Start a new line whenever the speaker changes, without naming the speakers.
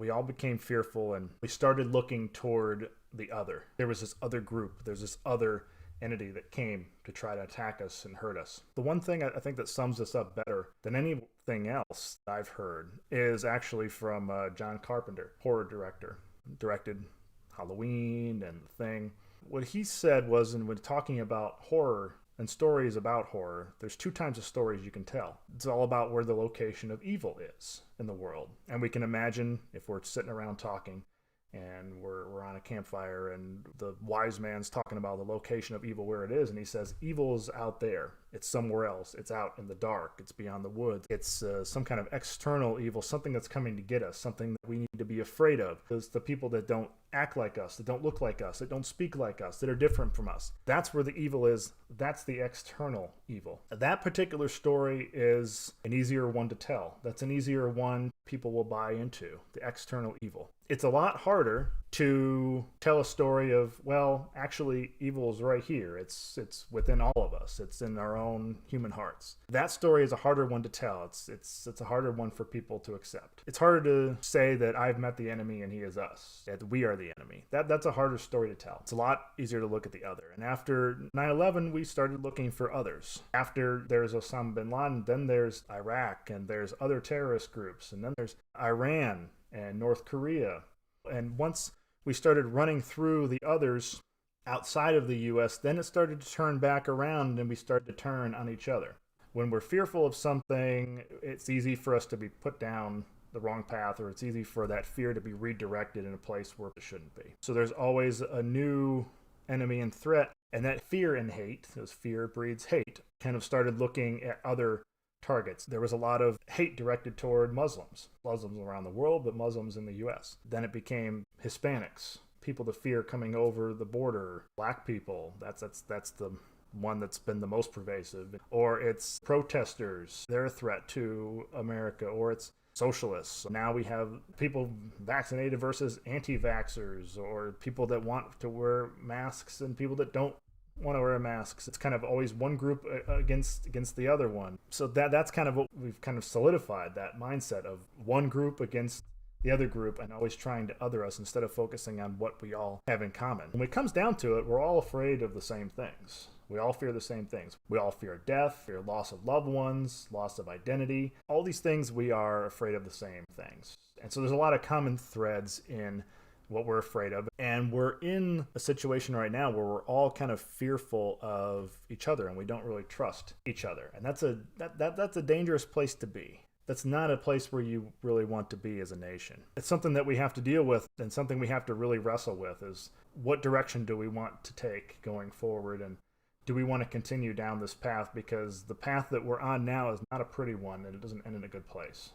We all became fearful and we started looking toward the other. There was this other group, there's this other entity that came to try to attack us and hurt us. The one thing I think that sums this up better than anything else I've heard is actually from John Carpenter, horror director, directed Halloween and The Thing. What he said was, when talking about horror and stories about horror, there's two types of stories you can tell. It's all about where the location of evil is in the world. And we can imagine if we're sitting around talking and we're on a campfire and the wise man's talking about the location of evil, where it is, and he says evil is out there, it's somewhere else, it's out in the dark, it's beyond the woods, it's some kind of external evil, something that's coming to get us, something that we need to be afraid of. It's the people that don't act like us, that don't look like us, that don't speak like us, that are different from us. That's where the evil is. That's the external evil. That particular story is an easier one to tell. That's an easier one people will buy into, the external evil. It's a lot harder to tell a story of, well, actually evil is right here. It's within all of us. It's in our own human hearts. That story is a harder one to tell. It's a harder one for people to accept. It's harder to say that I've met the enemy and he is us, that we are the enemy. That's a harder story to tell. It's a lot easier to look at the other. And after 9/11, we started looking for others. After there's Osama bin Laden, then there's Iraq, and there's other terrorist groups, and then there's Iran and North Korea. And once we started running through the others outside of the U.S., then it started to turn back around and we started to turn on each other. When we're fearful of something, it's easy for us to be put down the wrong path, or it's easy for that fear to be redirected in a place where it shouldn't be. So there's always a new enemy and threat, and that fear and hate, as fear breeds hate, kind of started looking at other targets. There was a lot of hate directed toward Muslims around the world, but Muslims in the U.S. Then it became Hispanics, people to fear coming over the border, black people. That's the one that's been the most pervasive. Or it's protesters, they're a threat to America, or it's socialists. Now we have people vaccinated versus anti-vaxxers, or people that want to wear masks and people that don't want to wear masks. It's kind of always one group against the other one. So that's kind of what we've kind of solidified, that mindset of one group against the other group and always trying to other us instead of focusing on what we all have in common. When it comes down to it, we're all afraid of the same things. We all fear the same things. We all fear death, fear loss of loved ones, loss of identity. All these things, we are afraid of the same things. And so there's a lot of common threads in what we're afraid of. And we're in a situation right now where we're all kind of fearful of each other and we don't really trust each other. And that's a dangerous place to be. That's not a place where you really want to be as a nation. It's something that we have to deal with, and something we have to really wrestle with is, what direction do we want to take going forward, and do we want to continue down this path? Because the path that we're on now is not a pretty one, and it doesn't end in a good place.